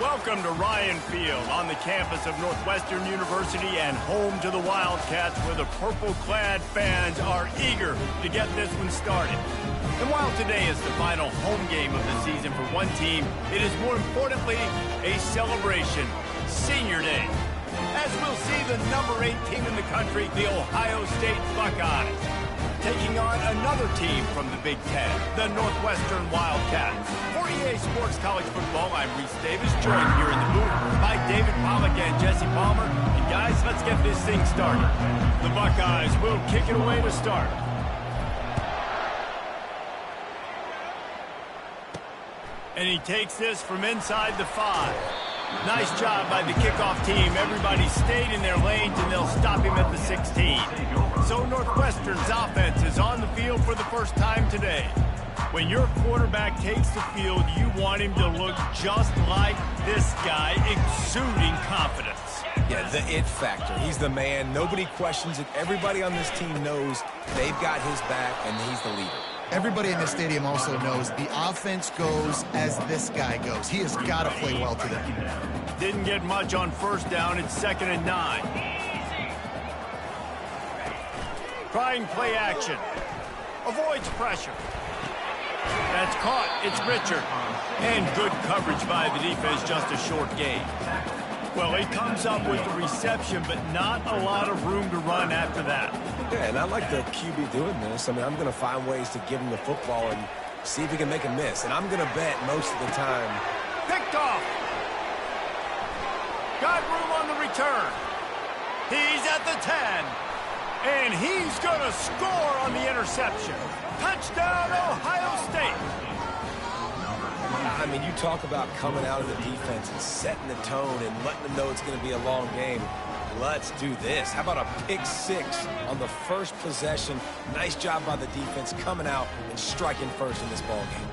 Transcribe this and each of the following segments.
Welcome to Ryan Field on the campus of Northwestern University and home to the Wildcats, where the purple-clad fans are eager to get this one started. And while today is the final home game of the season for one team, it is more importantly a celebration, Senior Day, as we'll see the number 8 team in the country, the Ohio State Buckeyes, taking on another team from the Big Ten, the Northwestern Wildcats. For EA Sports College Football, I'm Reese Davis, joined here in the booth by David Pollack and Jesse Palmer. And guys, let's get this thing started. The Buckeyes will kick it away to start. And he takes this from inside the 5. Nice job by the kickoff team. Everybody stayed in their lanes, and they'll stop him at the 16. So Northwestern's offense is on the field for the first time today. When your quarterback takes the field, you want him to look just like this guy, exuding confidence. Yeah, the it factor. He's the man. Nobody questions it. Everybody on this team knows they've got his back, and he's the leader. Everybody in the stadium also knows the offense goes as this guy goes. He has got to play well today. Didn't get much on first down. It's 2nd and 9. Trying play action. Avoids pressure. That's caught. It's Richard. And good coverage by the defense, just a short gain. Well, he comes up with the reception, but not a lot of room to run after that. Yeah, and I like the QB doing this. I mean, I'm going to find ways to give him the football and see if he can make a miss. And I'm going to bet most of the time. Picked off. Got room on the return. He's at the 10. And he's going to score on the interception. Touchdown, Ohio State. I mean, you talk about coming out of the defense and setting the tone and letting them know it's going to be a long game. Let's do this. How about a pick 6 on the first possession? Nice job by the defense coming out and striking first in this ball game.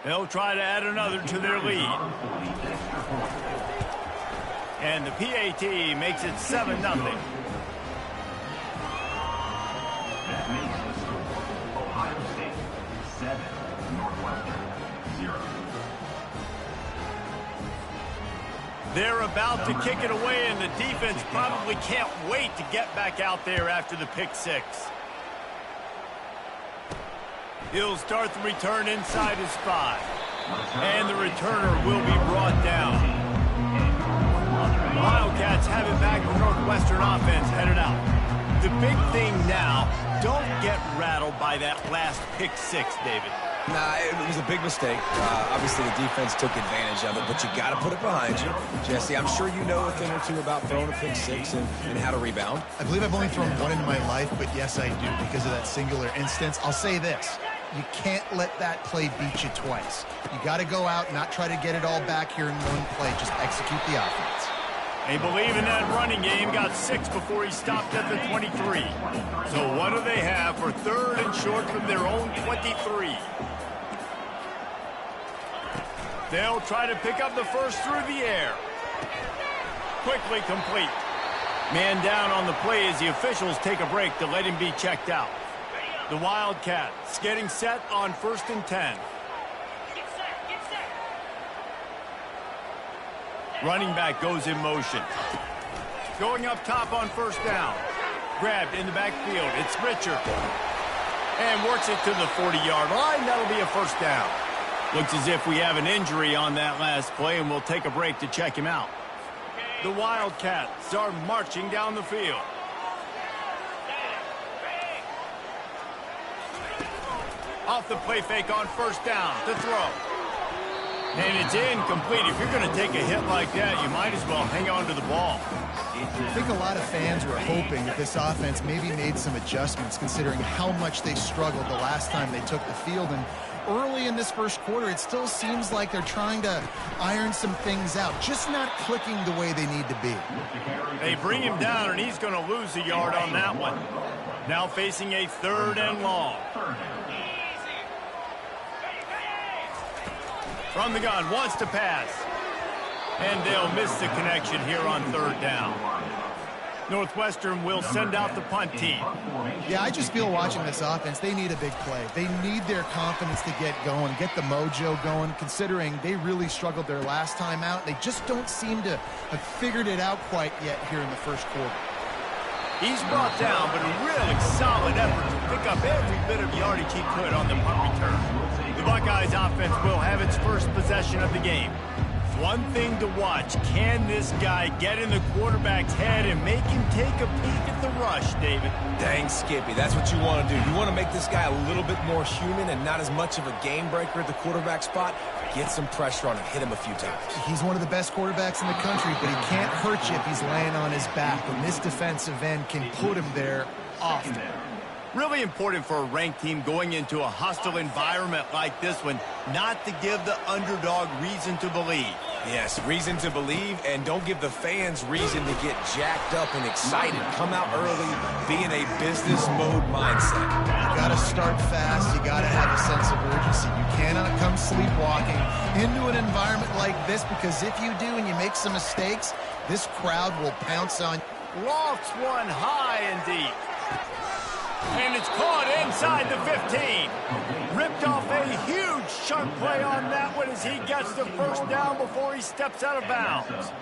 They'll try to add another to their lead. And the PAT makes it 7-0. That makes the score. Ohio State 7, Northwestern 0. They're about to kick it away, and the defense probably can't wait to get back out there after the pick 6. He'll start the return inside his 5. And the returner will be brought down. Wildcats have it back. The Northwestern offense headed out. The big thing now, don't get rattled by that last pick 6, David. Nah, it was a big mistake. Obviously, the defense took advantage of it, but you got to put it behind you. Jesse, I'm sure you know a thing or two about throwing a pick 6 and how to rebound. I believe I've only thrown one in my life, but yes, I do, because of that singular instance. I'll say this. You can't let that play beat you twice. You got to go out, not try to get it all back here in one play. Just execute the offense. They believe in that running game. Got 6 before he stopped at the 23. So what do they have for 3rd and short from their own 23? They'll try to pick up the first through the air. Quickly complete. Man down on the play as the officials take a break to let him be checked out. The Wildcats getting set on 1st and 10. Running back goes in motion. Going up top on 1st down. Grabbed in the backfield. It's Richard. And works it to the 40-yard line. That'll be a 1st down. Looks as if we have an injury on that last play, and we'll take a break to check him out. The Wildcats are marching down the field. Off the play fake on 1st down to throw. And it's incomplete. If you're going to take a hit like that, you might as well hang on to the ball. I think a lot of fans were hoping that this offense maybe made some adjustments, considering how much they struggled the last time they took the field. And early in this first quarter, it still seems like they're trying to iron some things out, just not clicking the way they need to be. They bring him down, and he's going to lose a yard on that one. Now facing a 3rd and long. From the gun, wants to pass. And they'll miss the connection here on 3rd down. Northwestern will send out the punt team. Yeah, I just feel watching this offense, they need a big play. They need their confidence to get going, get the mojo going, considering they really struggled their last time out. They just don't seem to have figured it out quite yet here in the first quarter. He's brought down, but a really solid effort to pick up every bit of yardage he could on the punt return. The Buckeyes offense will have its first possession of the game. One thing to watch, can this guy get in the quarterback's head and make him take a peek at the rush, David? Dang, Skippy, that's what you want to do. You want to make this guy a little bit more human and not as much of a game breaker at the quarterback spot. Get some pressure on him, hit him a few times. He's one of the best quarterbacks in the country, but he can't hurt you if he's laying on his back, and this defensive end can put him there often. Really important for a ranked team going into a hostile environment like this one, not to give the underdog reason to believe. Yes, reason to believe, and don't give the fans reason to get jacked up and excited. Come out early, be in a business mode mindset. You got to start fast. You got to have a sense of urgency. You cannot come sleepwalking into an environment like this, because if you do and you make some mistakes, this crowd will pounce on you. Lofts one high and deep. And it's caught inside the 15. Ripped off a huge chunk play on that one as he gets the first down before he steps out of bounds.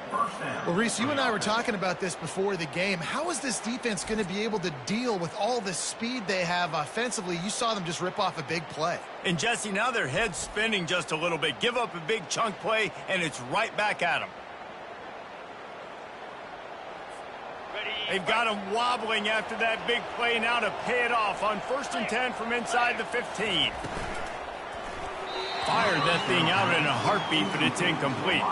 Well, Reese, you and I were talking about this before the game. How is this defense going to be able to deal with all the speed they have offensively? You saw them just rip off a big play. And, Jesse, now their head's spinning just a little bit. Give up a big chunk play, and it's right back at them. They've got him wobbling after that big play now to pay it off on 1st and 10 from inside the 15. Fired that thing out in a heartbeat, but it's incomplete.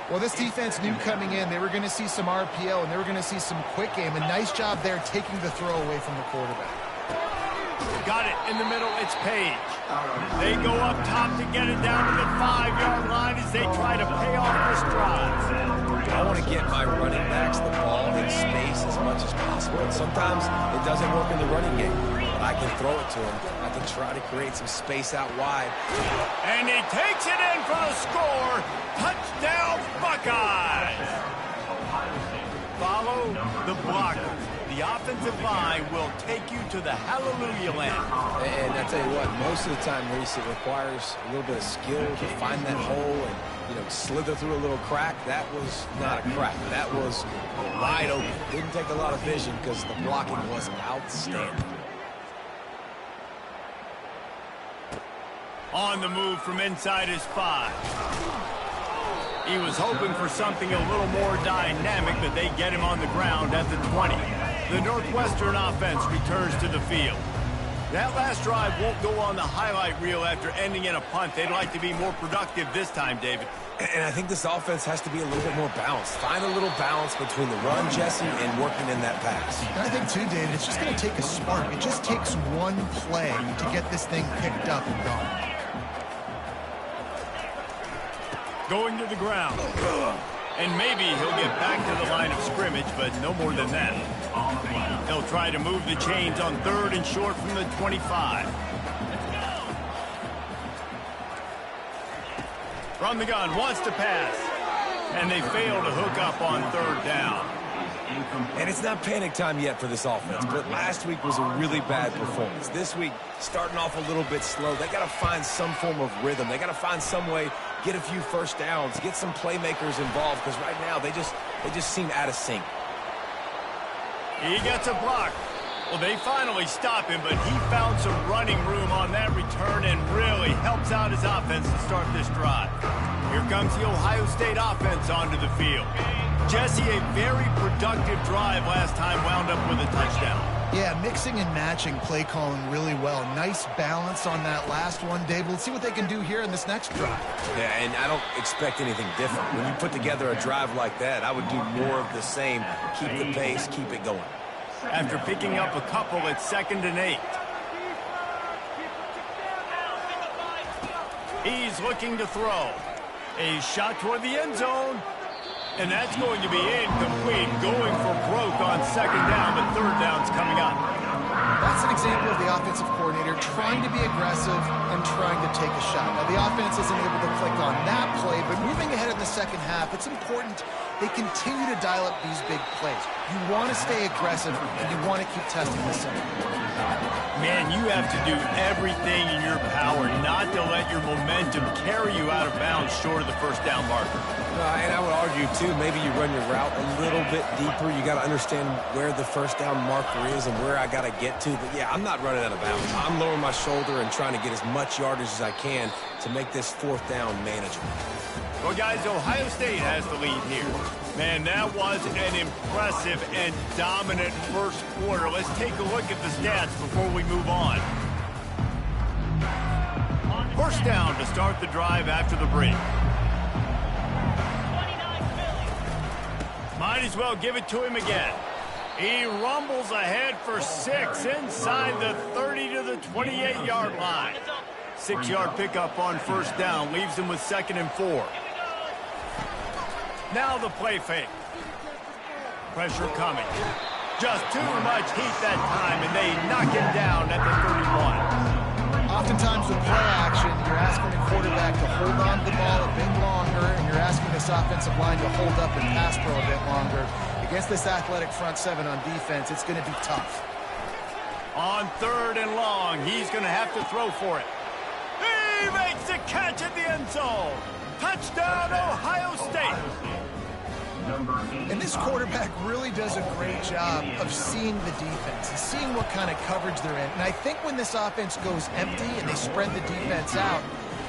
Well, this defense knew coming in they were going to see some RPO and they were going to see some quick game. A nice job there taking the throw away from the quarterback. Got it in the middle. It's Page. They go up top to get it down to the 5-yard line as they try to pay off this drive. I want to get my running backs the ball in space as much as possible. And sometimes it doesn't work in the running game, but I can throw it to him. I can try to create some space out wide. And he takes it in for the score. Touchdown, Buckeyes. Follow the blocker. The offensive line will take you to the hallelujah land. And I tell you what, most of the time, Reese, it requires a little bit of skill to find that hole and, slither through a little crack. That was not a crack. That was wide open. Didn't take a lot of vision because the blocking was outstanding. On the move from inside his 5. He was hoping for something a little more dynamic, but they get him on the ground at the 20. The Northwestern offense returns to the field. That last drive won't go on the highlight reel after ending in a punt. They'd like to be more productive this time, David. And I think this offense has to be a little bit more balanced. Find a little balance between the run, Jesse, and working in that pass. And I think, too, David, it's just going to take a spark. It just takes one play to get this thing picked up and going. Going to the ground. And maybe he'll get back to the line of scrimmage, but no more than that. They'll try to move the chains on 3rd and short from the 25. From the gun, wants to pass. And they fail to hook up on 3rd down. And it's not panic time yet for this offense, but last week was a really bad performance. This week, starting off a little bit slow. They got to find some form of rhythm. They got to find some way, get a few first downs, get some playmakers involved, because right now they just seem out of sync. He gets a block. Well, they finally stop him, but he found some running room on that return and really helps out his offense to start this drive. Here comes the Ohio State offense onto the field. Jesse, a very productive drive last time, wound up with a touchdown. Yeah, mixing and matching play calling really well. Nice balance on that last one, Dave. Let's see what they can do here in this next drive. Yeah, and I don't expect anything different. When you put together a drive like that, I would do more of the same. Keep the pace, keep it going. After picking up a couple, it's 2nd and 8. He's looking to throw. A shot toward the end zone. And that's going to be incomplete. Going for broke on 2nd down, but 3rd down's coming up. That's an example of the offensive coordinator trying to be aggressive and and trying to take a shot. Now, the offense isn't able to click on that play, but moving ahead in the second half, it's important they continue to dial up these big plays. You want to stay aggressive, and you want to keep testing the center. Man, you have to do everything in your power not to let your momentum carry you out of bounds short of the first down marker. And I would argue, too, maybe you run your route a little bit deeper. You got to understand where the first down marker is and where I got to get to. But, yeah, I'm not running out of bounds. I'm lowering my shoulder and trying to get as much yardage as I can to make this fourth down manageable. Well, guys, Ohio State has the lead here. Man, that was an impressive and dominant first quarter. Let's take a look at the stats before we move on. First down to start the drive after the break. Might as well give it to him again. He rumbles ahead for 6 inside the 30 to the 28-yard line. 6-yard pickup on first down leaves him with 2nd and 4. Now the play fake. Pressure coming. Just too much heat that time, and they knock him down at the 31. Oftentimes with play action, you're asking the quarterback to hold on to the ball a bit longer, and you're asking this offensive line to hold up and pass pro a bit longer. Against this athletic front seven on defense, it's going to be tough. On 3rd and long, he's going to have to throw for it. He makes a catch at the end zone. Touchdown, Ohio State. And this quarterback really does a great job of seeing the defense and seeing what kind of coverage they're in. And I think when this offense goes empty and they spread the defense out,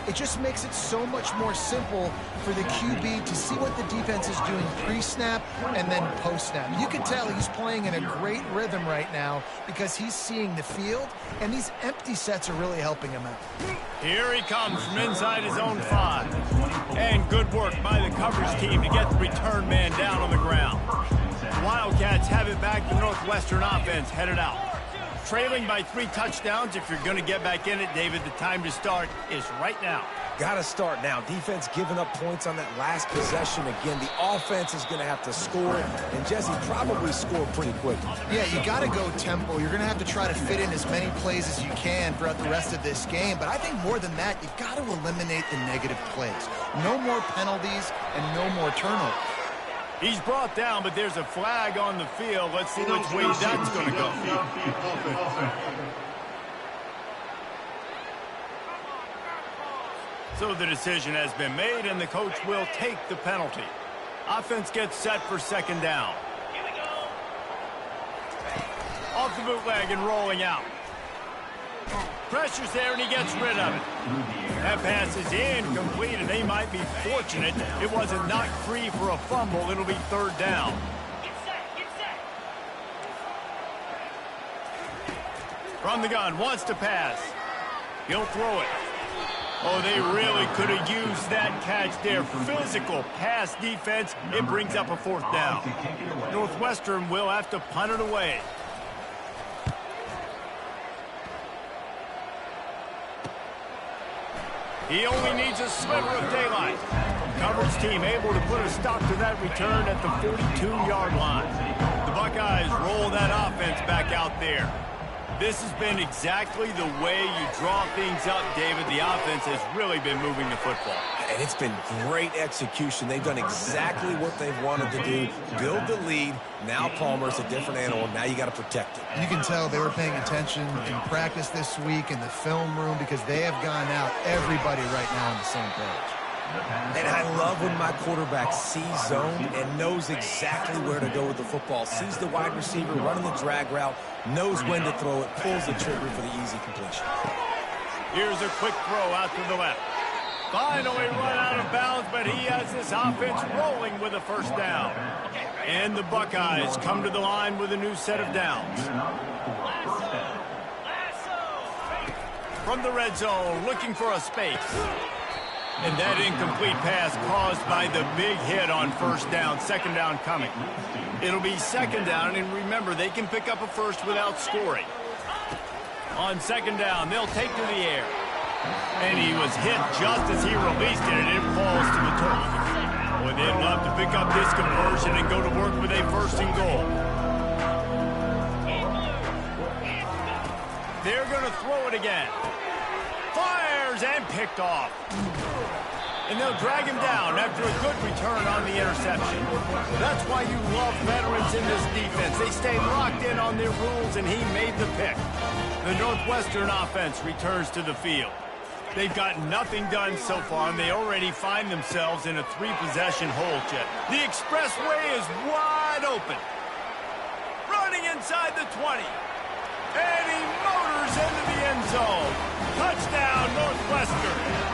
it just makes it so much more simple for the QB to see what the defense is doing pre-snap and then post-snap. You can tell he's playing in a great rhythm right now because he's seeing the field, and these empty sets are really helping him out. Here he comes from inside his own 5. And good work by the coverage team to get the return man down on the ground. Wildcats have it back. The Northwestern offense headed out. Trailing by 3 touchdowns. If you're going to get back in it, David, the time to start is right now. Got to start now. Defense giving up points on that last possession. Again, the offense is going to have to score, and Jesse probably score pretty quickly. Yeah, you got to go tempo. You're going to have to try to fit in as many plays as you can throughout the rest of this game. But I think more than that, you've got to eliminate the negative plays. No more penalties and no more turnovers. He's brought down, but there's a flag on the field. Let's see which way that's going to go. So the decision has been made, and the coach will take the penalty. Offense gets set for 2nd down. Off the bootleg and rolling out. Pressure's there, and he gets rid of it. That pass is incomplete, and they might be fortunate it wasn't knocked free for a fumble. It'll be 3rd down. From the gun, wants to pass. He'll throw it. Oh, they really could have used that catch there. Physical pass defense. It brings up a 4th down. Northwestern will have to punt it away. He only needs a sliver of daylight. Coverage team able to put a stop to that return at the 42-yard line. The Buckeyes roll that offense back out there. This has been exactly the way you draw things up, David. The offense has really been moving the football. And it's been great execution. They've done exactly what they've wanted to do. Build the lead. Now Palmer's a different animal. Now you got to protect it. You can tell they were paying attention in practice this week in the film room because they have gone out, everybody right now on the same page. And I love when my quarterback sees zone and knows exactly where to go with the football. Sees the wide receiver running the drag route, knows when to throw it, pulls the trigger for the easy completion. Here's a quick throw out to the left. Finally run out of bounds, but he has this offense rolling with a 1st down. And the Buckeyes come to the line with a new set of downs. From the red zone, looking for a space. And that incomplete pass caused by the big hit on 1st down. 2nd down coming. It'll be 2nd down, and remember, they can pick up a 1st without scoring. On 2nd down, they'll take to the air. And he was hit just as he released it, and it falls to the turf. Boy, they'd love to pick up this conversion and go to work with a 1st and goal. They're going to throw it again. Fires fires and picked off. And they'll drag him down after a good return on the interception. That's why you love veterans in this defense. They stay locked in on their rules, and he made the pick. The Northwestern offense returns to the field. They've got nothing done so far, and they already find themselves in a 3-possession hole, Chet. The expressway is wide open. Running inside the 20. And he motors into the end zone. Touchdown, Northwestern.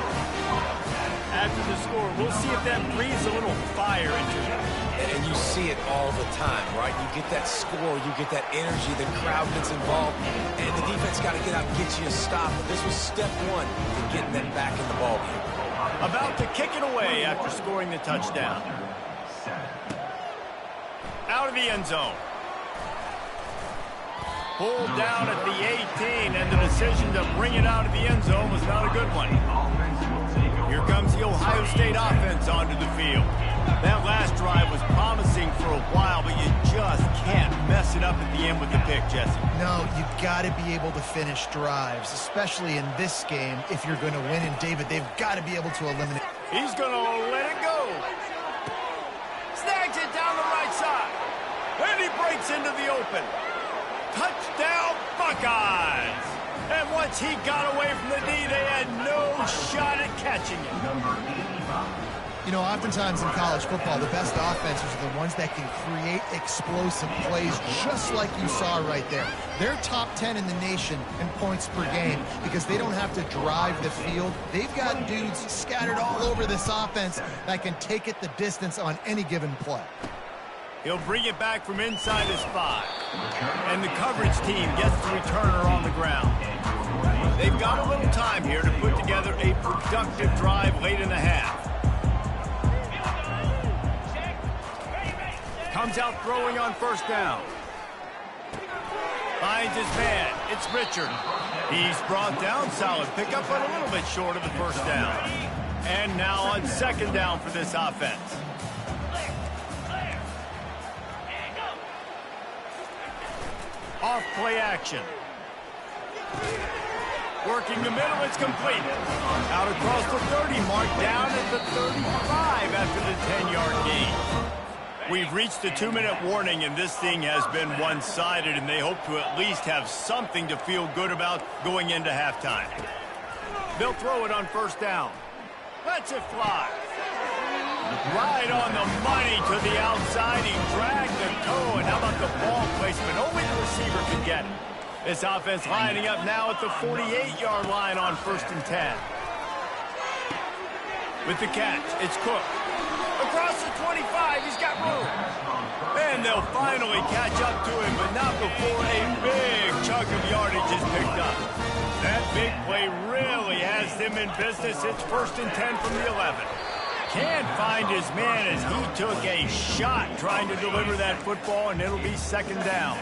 After the score, we'll see if that breathes a little fire into them. And you see it all the time, right? You get that score, you get that energy, the crowd gets involved, and the defense got to get out and get you a stop. But this was step one to getting them back in the ballgame. About to kick it away after scoring the touchdown. Out of the end zone. Pulled down at the 18, and the decision to bring it out of the end zone was not a good one. Here comes the Ohio State offense onto the field. That last drive was promising for a while, but you just can't mess it up at the end with the pick, Jesse. No, you've got to be able to finish drives, especially in this game if you're going to win. And, David, they've got to be able to eliminate. He's going to let it go. Snags it down the right side. And he breaks into the open. Touchdown, Buckeyes! And once he got away from the D, they had no shot at catching it. You know, oftentimes in college football, the best offenses are the ones that can create explosive plays, just like you saw right there. They're top 10 in the nation in points per game because they don't have to drive the field. They've got dudes scattered all over this offense that can take it the distance on any given play. He'll bring it back from inside his 5. And the coverage team gets the returner on the ground. They've got a little time here to put together a productive drive late in the half. Comes out throwing on first down. Finds his man. It's Richard. He's brought down. Solid pickup, but a little bit short of the first down. And now on second down for this offense. Off play action. Working the middle, it's complete. Out across the 30 mark, down at the 35 after the 10-yard gain. We've reached the 2-minute warning, and this thing has been one-sided, and they hope to at least have something to feel good about going into halftime. They'll throw it on first down. Lets it fly. Right on the money to the outside. He dragged the toe, and how about the ball placement? Only the receiver could get it. This offense lining up now at the 48-yard line on 1st and 10. With the catch, it's Cook. Across the 25, he's got room. And they'll finally catch up to him, but not before a big chunk of yardage is picked up. That big play really has them in business. It's 1st and 10 from the 11. Can't find his man as he took a shot trying to deliver that football, and it'll be second down.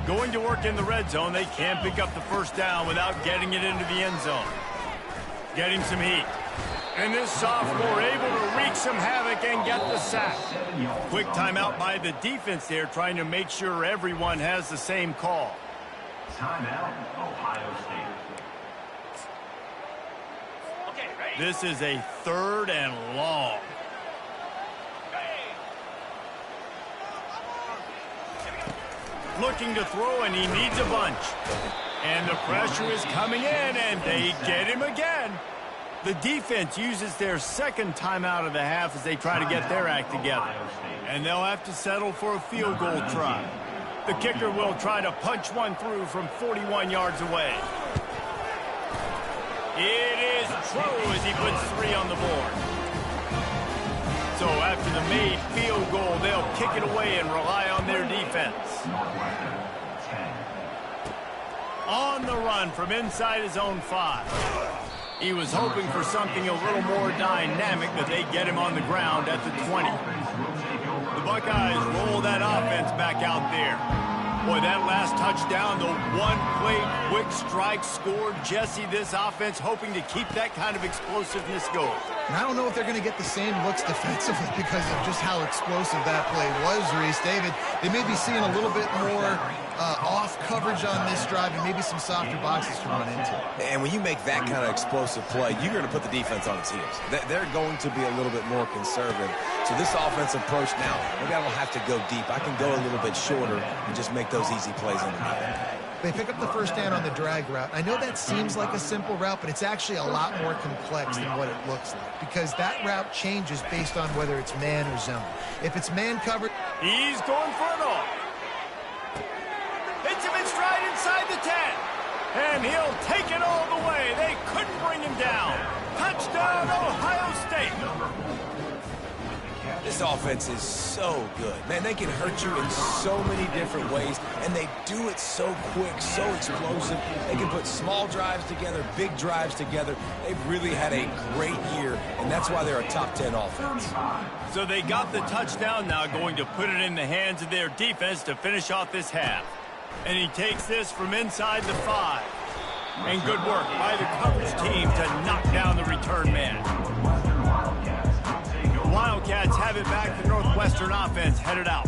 Going to work in the red zone, they can't pick up the first down without getting it into the end zone. Getting some heat. And this sophomore able to wreak some havoc and get the sack. Quick timeout by the defense there, trying to make sure everyone has the same call. Timeout, Ohio State. This is a 3rd and long. Looking to throw, and he needs a bunch. And the pressure is coming in, and they get him again. The defense uses their second timeout of the half as they try to get their act together. And they'll have to settle for a field goal try. The kicker will try to punch one through from 41 yards away. It is true as he puts 3 on the board. So after the made field goal, they'll kick it away and rely on their defense. On the run from inside his own 5. He was hoping for something a little more dynamic, but they get him on the ground at the 20. The Buckeyes roll that offense back out there. Boy, that last touchdown, the one-play quick strike scored. Jesse, this offense hoping to keep that kind of explosiveness going. And I don't know if they're going to get the same looks defensively because of just how explosive that play was, Reese. David, they may be seeing a little bit more off coverage on this drive and maybe some softer boxes to run into. And when you make that kind of explosive play, you're going to put the defense on its heels. They're going to be a little bit more conservative. So this offensive approach now, maybe I don't have to go deep. I can go a little bit shorter and just make those easy plays underneath. They pick up the first down on the drag route. I know that seems like a simple route, but it's actually a lot more complex than what it looks like because that route changes based on whether it's man or zone. If it's man covered, he's going for it all. Hits him in stride inside the 10. And he'll take it all the way. They couldn't bring him down. Touchdown, Ohio State. This offense is so good. Man, they can hurt you in so many different ways, and they do it so quick, so explosive. They can put small drives together, big drives together. They've really had a great year, and that's why they're a top 10 offense. So they got the touchdown, now going to put it in the hands of their defense to finish off this half. And he takes this from inside the 5. And good work by the coverage team to knock down the return man. Wildcats have it back. The Northwestern offense headed out.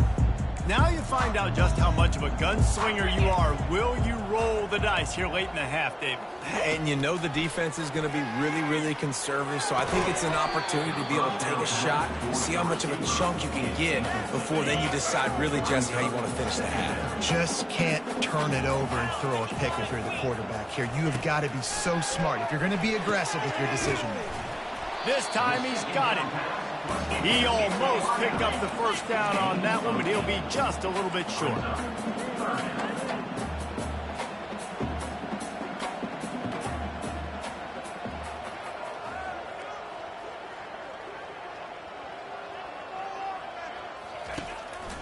Now you find out just how much of a gunslinger you are. Will you roll the dice here late in the half, Dave? And you know the defense is going to be really, really conservative, so I think it's an opportunity to be able to take a shot, see how much of a chunk you can get before then you decide really, Jesse, how you want to finish the half. just can't turn it over and throw a pick if you're the quarterback here. You have got to be so smart if you're going to be aggressive with your decision-making. This time he's got it. He almost picked up the first down on that one, but he'll be just a little bit short.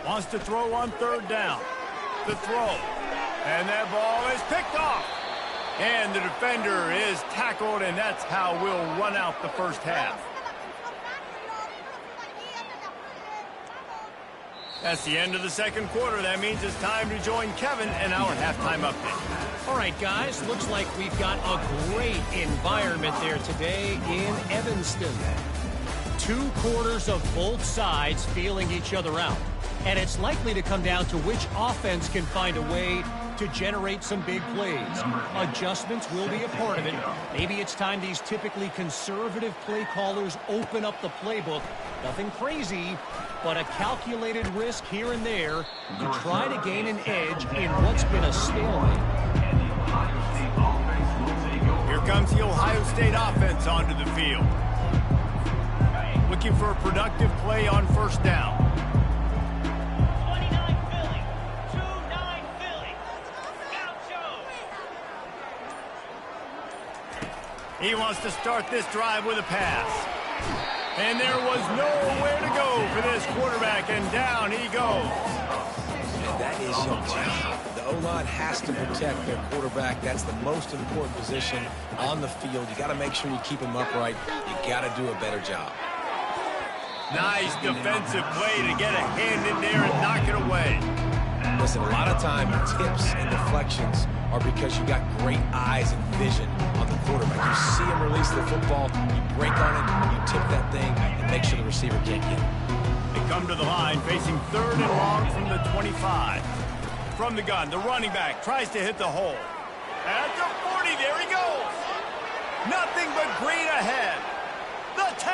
Wants to throw on third down. The throw. And that ball is picked off. And the defender is tackled, and that's how we'll run out the first half. That's the end of the second quarter. That means it's time to join Kevin in our halftime update. All right, guys, looks like we've got a great environment there today in Evanston. 2 quarters of both sides feeling each other out. And it's likely to come down to which offense can find a way to generate some big plays. Adjustments will be a part of it. Maybe it's time these typically conservative play callers open up the playbook. Nothing crazy, but a calculated risk here and there to try to gain an edge in what's been a stalemate. Here comes the Ohio State offense onto the field. Looking for a productive play on first down. He wants to start this drive with a pass. And there was nowhere to go for this quarterback, and down he goes. And that is your job. The O-line has to protect their quarterback. That's the most important position on the field. You got to make sure you keep him upright. You got to do a better job. Nice defensive play to get a hand in there and knock it away. Listen, a lot of time tips and deflections are because you got great eyes and vision on the quarterback. You see him release the football, you break on it, you tip that thing, and make sure the receiver can't get it. They come to the line facing 3rd and long from the 25. From the gun, the running back tries to hit the hole. At the 40, there he goes. Nothing but green ahead. The 10.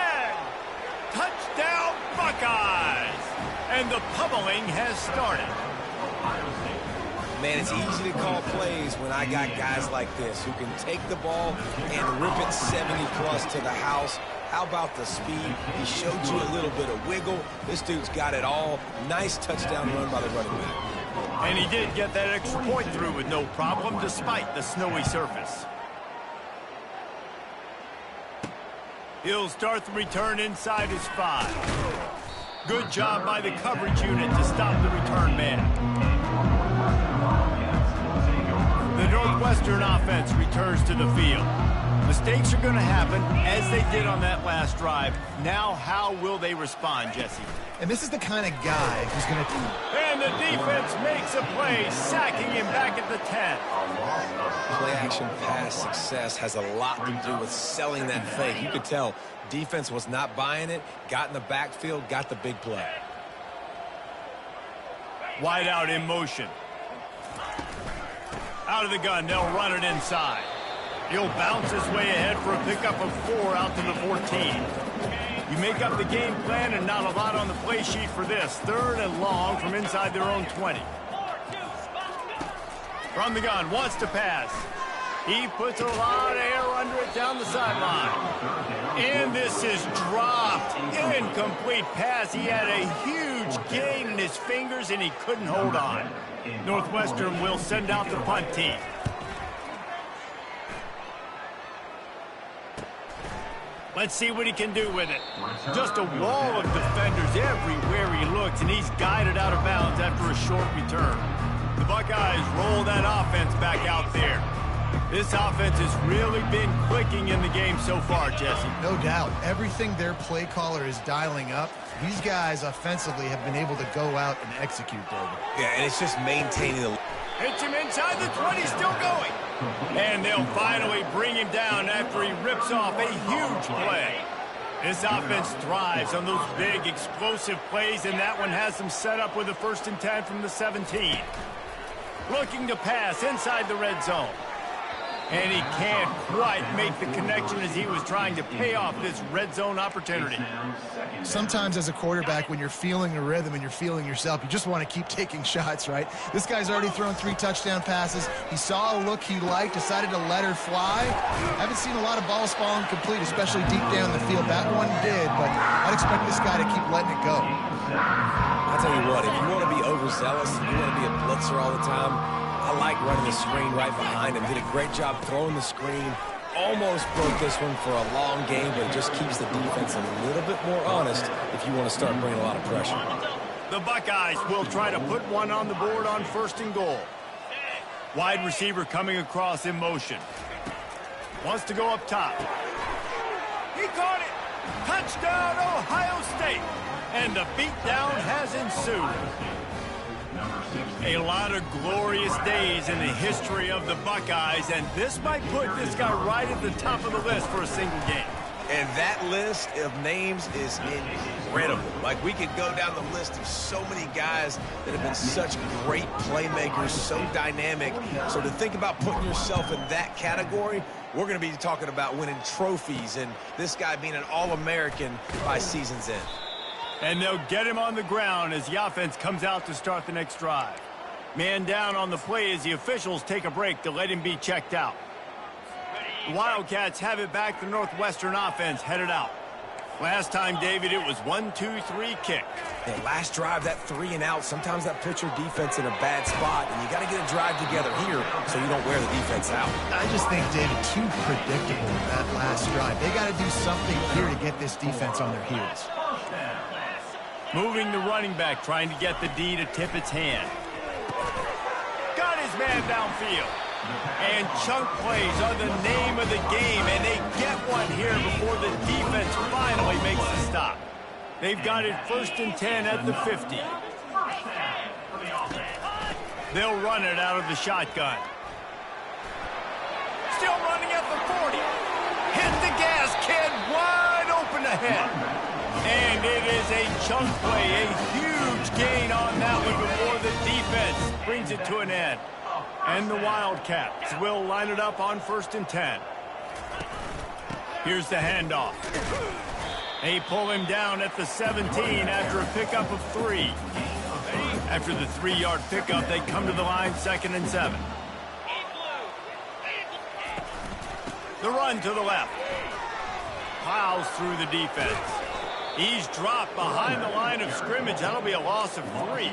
Touchdown, Buckeyes. And the pummeling has started. Man, it's easy to call plays when I got guys like this who can take the ball and rip it 70-plus to the house. How about the speed? He showed you a little bit of wiggle. This dude's got it all. Nice touchdown run by the running back. And he did get that extra point through with no problem despite the snowy surface. He'll start the return inside his 5. Good job by the coverage unit to stop the return man. The Northwestern offense returns to the field. Mistakes are going to happen, as they did on that last drive. Now, how will they respond, Jesse? And this is the kind of guy who's going to... And the defense makes a play, sacking him back at the 10. Play-action pass success has a lot to do with selling that fake. You could tell defense was not buying it, got in the backfield, got the big play. Wide out in motion. Out of the gun, they'll run it inside. He'll bounce his way ahead for a pickup of 4 out to the 14. You make up the game plan and not a lot on the play sheet for this. 3rd and long from inside their own 20. From the gun, wants to pass. He puts a lot of air under it down the sideline. And this is dropped. Incomplete pass. He had a huge gain in his fingers, and he couldn't hold on. Northwestern will send out the punt team. Let's see what he can do with it. Just a wall of defenders everywhere he looks, and he's guided out of bounds after a short return. The Buckeyes roll that offense back out there. This offense has really been clicking in the game so far, Jesse. No doubt. Everything their play caller is dialing up, these guys offensively have been able to go out and execute, David. Yeah, and it's just maintaining the... Hits him inside the 20, still going. And they'll finally bring him down after he rips off a huge play. This offense thrives on those big, explosive plays, and that one has them set up with a 1st and 10 from the 17. Looking to pass inside the red zone. And he can't quite make the connection as he was trying to pay off this red zone opportunity. Sometimes as a quarterback, when you're feeling a rhythm and you're feeling yourself, you just want to keep taking shots, right? This guy's already thrown 3 touchdown passes. He saw a look he liked, decided to let her fly. Haven't seen a lot of balls falling complete, especially deep down the field. That one did, but I'd expect this guy to keep letting it go. I'll tell you what, if you want to be overzealous, if you want to be a blitzer all the time, I like running the screen right behind him. Did a great job throwing the screen. Almost broke this one for a long game, but it just keeps the defense a little bit more honest if you want to start bringing a lot of pressure. The Buckeyes will try to put one on the board on 1st and goal. Wide receiver coming across in motion. Wants to go up top. He caught it. Touchdown, Ohio State. And the beatdown has ensued. A lot of glorious days in the history of the Buckeyes, and this might put this guy right at the top of the list for a single game. And that list of names is incredible. Like, we could go down the list of so many guys that have been such great playmakers, so dynamic. So to think about putting yourself in that category, we're going to be talking about winning trophies and this guy being an All-American by season's end. And they'll get him on the ground as the offense comes out to start the next drive. Man down on the play as the officials take a break to let him be checked out. The Wildcats have it back. The Northwestern offense headed out. Last time, David, it was 1-2-3 kick. Yeah, last drive, that 3 and out, sometimes that puts your defense in a bad spot, and you got to get a drive together here so you don't wear the defense out. I just think, David, too predictable that last drive. They got to do something here to get this defense on their heels. Moving the running back, trying to get the D to tip its hand. Got his man downfield. And chunk plays are the name of the game, and they get one here before the defense finally makes the stop. They've got it 1st and 10 at the 50. They'll run it out of the shotgun. Still running at the 40. Hit the gas, kid, wide open ahead. And it is a chunk play, a huge gain on that one before the defense brings it to an end. And the Wildcats will line it up on 1st and 10. Here's the handoff. They pull him down at the 17 after a pickup of 3. After the 3-yard pickup, they come to the line 2nd and 7. The run to the left. Plows through the defense. He's dropped behind the line of scrimmage. That'll be a loss of 3.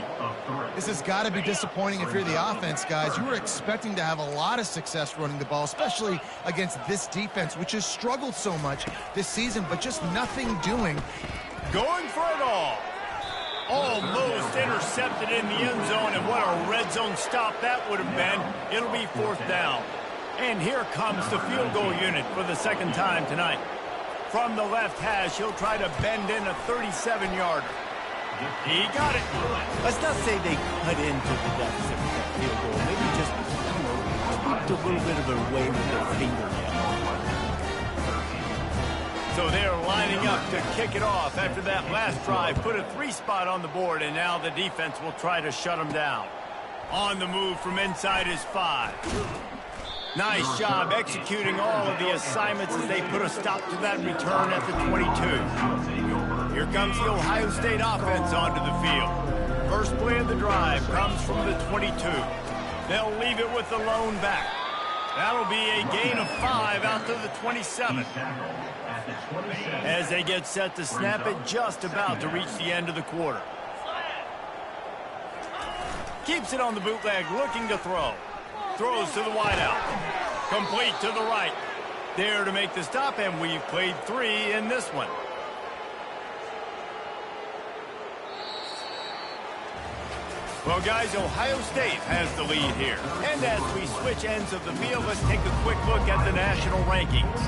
This has got to be disappointing if you're the offense, guys. You were expecting to have a lot of success running the ball, especially against this defense, which has struggled so much this season, but just nothing doing. Going for it all. Almost intercepted in the end zone, and what a red zone stop that would have been. It'll be 4th down. And here comes the field goal unit for the 2nd time tonight. From the left hash, he'll try to bend in a 37-yarder. He got it. Let's not say they cut into the deficit with that field goal. Maybe just, tweaked a little bit of a way with their fingernail. So they're lining up to kick it off after that last drive. Put a 3 spot on the board, and now the defense will try to shut them down. On the move from inside his 5. Nice job executing all of the assignments as they put a stop to that return at the 22. Here comes the Ohio State offense onto the field. First play of the drive comes from the 22. They'll leave it with the lone back. That'll be a gain of 5 out to the 27. As they get set to snap it, just about to reach the end of the quarter. Keeps it on the bootleg, looking to throw. Throws to the wideout. Complete to the right. There to make the stop, and we've played 3 in this one. Well, guys, Ohio State has the lead here. And as we switch ends of the field, let's take a quick look at the national rankings.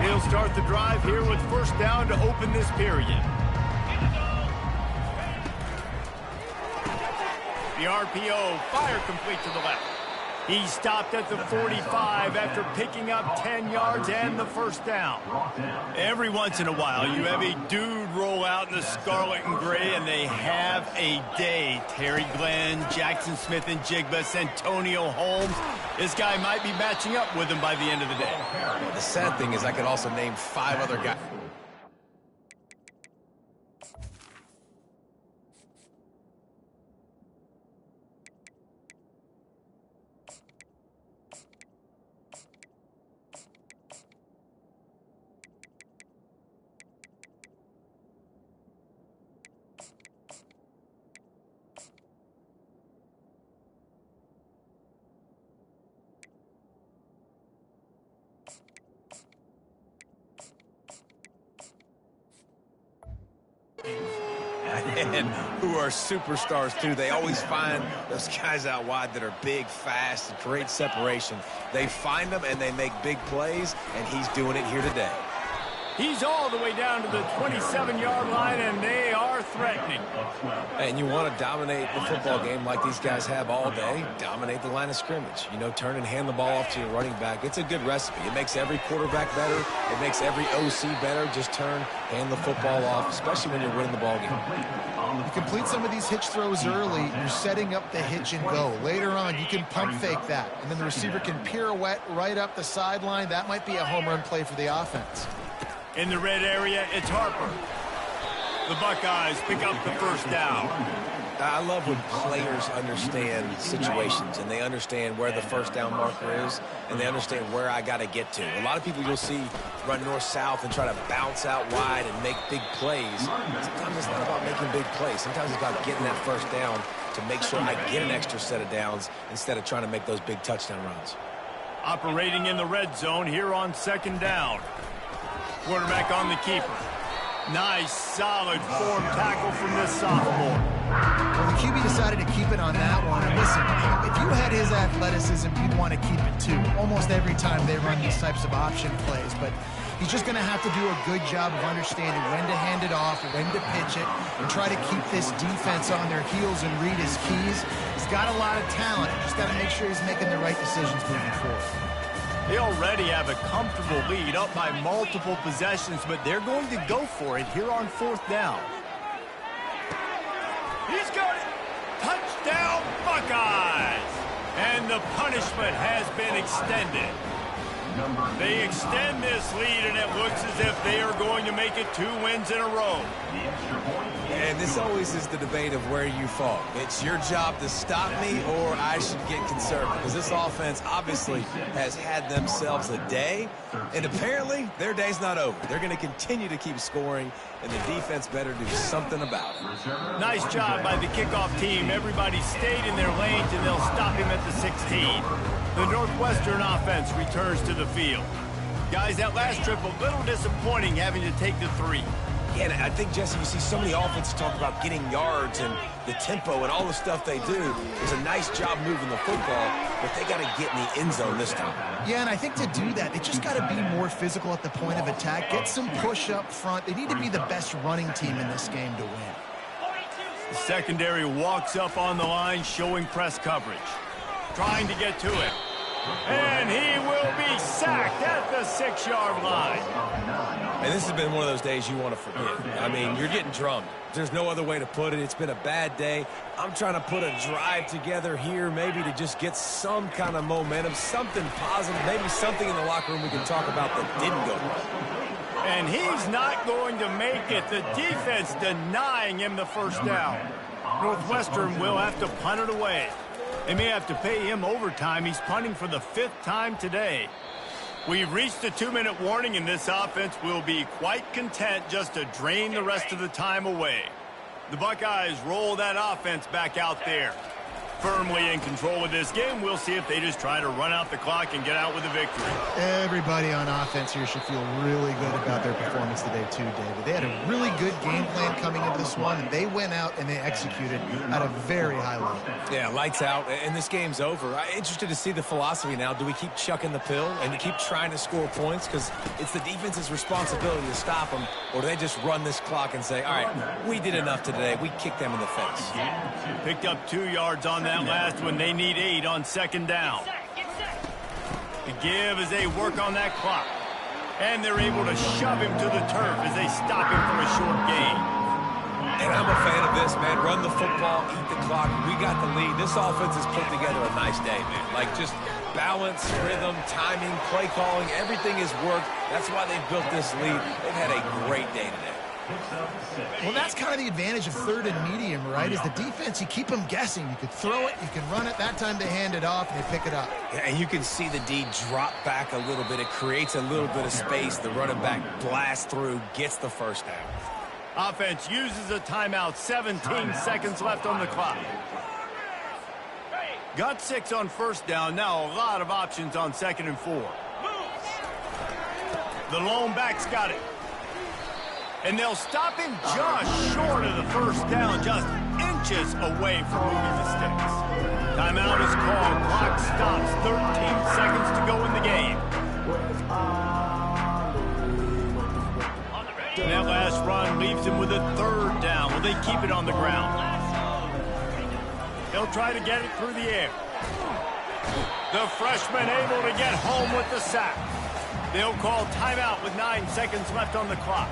He'll start the drive here with first down to open this period. The RPO, fire complete to the left. He stopped at the 45 after picking up 10 yards and the first down. Every once in a while, you have a dude roll out in the scarlet and gray, and they have a day. Terry Glenn, Jackson Smith and Jigba, Santonio Holmes. This guy might be matching up with him by the end of the day. The sad thing is I could also name 5 other guys. And who are superstars, too. They always find those guys out wide that are big, fast, and create separation. They find them, and they make big plays, and he's doing it here today. He's all the way down to the 27-yard line, and they are threatening. And you want to dominate the football game like these guys have all day, dominate the line of scrimmage. You know, turn and hand the ball off to your running back. It's a good recipe. It makes every quarterback better. It makes every OC better. Just turn, hand the football off, especially when you're winning the ball game. You complete some of these hitch throws early, you're setting up the hitch and go. Later on, you can pump fake that, and then the receiver can pirouette right up the sideline. That might be a home run play for the offense. In the red area, it's Harper. The Buckeyes pick up the first down. I love when players understand situations, and they understand where the first down marker is, and they understand where I got to get to. A lot of people you'll see run north-south and try to bounce out wide and make big plays. Sometimes it's not about making big plays. Sometimes it's about getting that first down to make sure I get an extra set of downs instead of trying to make those big touchdown runs. Operating in the red zone here on second down. Quarterback on the keeper. Nice, solid form tackle from this sophomore. Well, the QB decided to keep it on that one. And listen, if you had his athleticism, you'd want to keep it too. Almost every time they run these types of option plays. But he's just going to have to do a good job of understanding when to hand it off, when to pitch it, and try to keep this defense on their heels and read his keys. He's got a lot of talent. Just got to make sure he's making the right decisions moving forward. They already have a comfortable lead up by multiple possessions, but they're going to go for it here on fourth down. He's got it. Touchdown, Buckeyes. And the punishment has been extended. They extend this lead, and it looks as if they are going to make it 2 wins in a row. And this always is the debate of where you fall. It's your job to stop me, or I should get conservative. Because this offense obviously has had themselves a day, and apparently their day's not over. They're going to continue to keep scoring, and the defense better do something about it. Nice job by the kickoff team. Everybody stayed in their lanes, and they'll stop him at the 16. The Northwestern offense returns to the field. Guys, that last trip a little disappointing having to take the 3. Yeah, and I think, Jesse, you see so many offenses talk about getting yards and the tempo and all the stuff they do. It's a nice job moving the football, but they got to get in the end zone this time. Yeah, and I think to do that, they just got to be more physical at the point of attack, get some push up front. They need to be the best running team in this game to win. The secondary walks up on the line, showing press coverage. Trying to get to it. And he will be sacked at the 6-yard line. And this has been one of those days you want to forget. I mean, you're getting drummed. There's no other way to put it. It's been a bad day. I'm trying to put a drive together here maybe to just get some kind of momentum, something positive, maybe something in the locker room we can talk about that didn't go well. And he's not going to make it. The defense denying him the first down. Northwestern will have to punt it away. They may have to pay him overtime. He's punting for the 5th time today. We've reached a 2-minute warning, and this offense will be quite content just to drain the rest of the time away. The Buckeyes roll that offense back out there. Firmly in control of this game. We'll see if they just try to run out the clock and get out with a victory. Everybody on offense here should feel really good about their performance today too, David. They had a really good game plan coming into this one, and they went out and they executed at a very high level. Yeah, lights out, and this game's over. I'm interested to see the philosophy now. Do we keep chucking the pill and keep trying to score points? Because it's the defense's responsibility to stop them, or do they just run this clock and say, all right, we did enough today. We kicked them in the face. Picked up 2 yards on that last one. They need 8 on 2nd down. The give as they work on that clock. And they're able to shove him to the turf as they stop him for a short gain. And I'm a fan of this, man. Run the football, eat the clock. We got the lead. This offense has put together a nice day, man. Like just balance, rhythm, timing, play calling, everything has worked. That's why they've built this lead. They've had a great day today. Well, that's kind of the advantage of 3rd and medium, right? Is the defense, you keep them guessing. You could throw it, you can run it. That time they hand it off and they pick it up. Yeah, and you can see the D drop back a little bit. It creates a little bit of space. The running back blasts through, gets the first down. Offense uses a timeout. 17 seconds left on the clock. Got 6 on 1st down. Now a lot of options on 2nd and 4. The lone back's got it. And they'll stop him just short of the 1st down, just inches away from moving the sticks. Timeout is called. Clock stops. 13 seconds to go in the game. And that last run leaves him with a 3rd down. Will they keep it on the ground? They'll try to get it through the air. The freshman able to get home with the sack. They'll call timeout with 9 seconds left on the clock.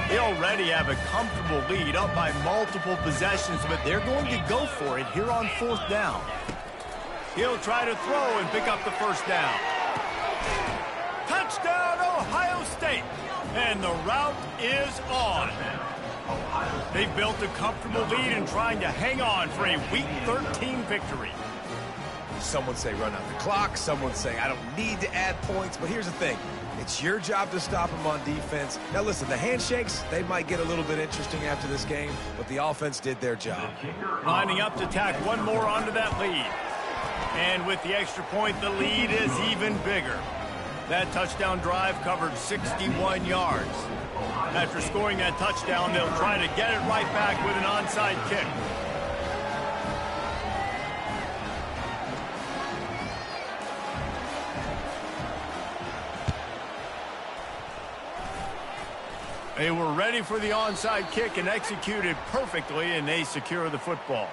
They already have a comfortable lead, up by multiple possessions, but they're going to go for it here on 4th down. He'll try to throw and pick up the 1st down. Touchdown, Ohio State! And the route is on. They've built a comfortable lead and trying to hang on for a Week 13 victory. Some would say run out the clock. Some would say I don't need to add points. But here's the thing. It's your job to stop them on defense. Now, listen, the handshakes, they might get a little bit interesting after this game, but the offense did their job. Lining up to tack one more onto that lead. And with the extra point, the lead is even bigger. That touchdown drive covered 61 yards. After scoring that touchdown, they'll try to get it right back with an onside kick. They were ready for the onside kick and executed perfectly, and they secure the football.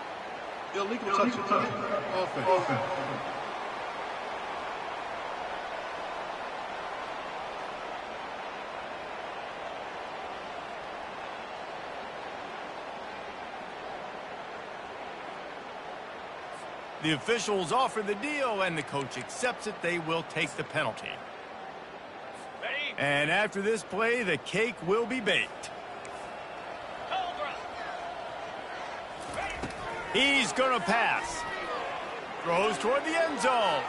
Illegal touch. Offense. The officials offer the deal, and the coach accepts it. They will take the penalty. And after this play, the cake will be baked. He's going to pass. Throws toward the end zone.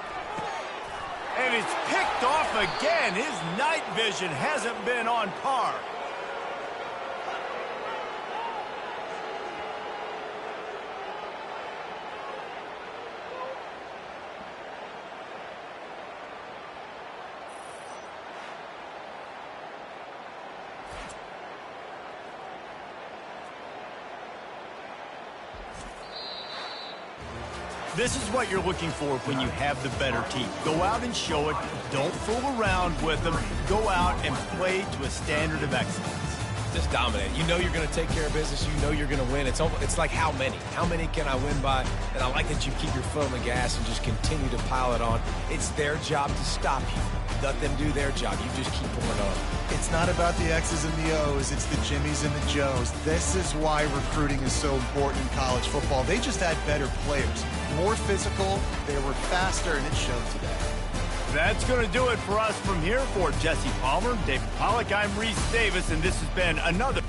And it's picked off again. His night vision hasn't been on par. This is what you're looking for when you have the better team. Go out and show it. Don't fool around with them. Go out and play to a standard of excellence. just dominate. You know you're going to take care of business. You know you're going to win. It's like how many? How many can I win by? And I like that you keep your foot on the gas and just continue to pile it on. It's their job to stop you. Let them do their job. You just keep pouring on. It's not about the X's and the O's. It's the Jimmies and the Joes. This is why recruiting is so important in college football. They just had better players, more physical, they were faster, and it showed today. That's going to do it for us from here. For Jesse Palmer, David Pollack, I'm Reese Davis, and this has been another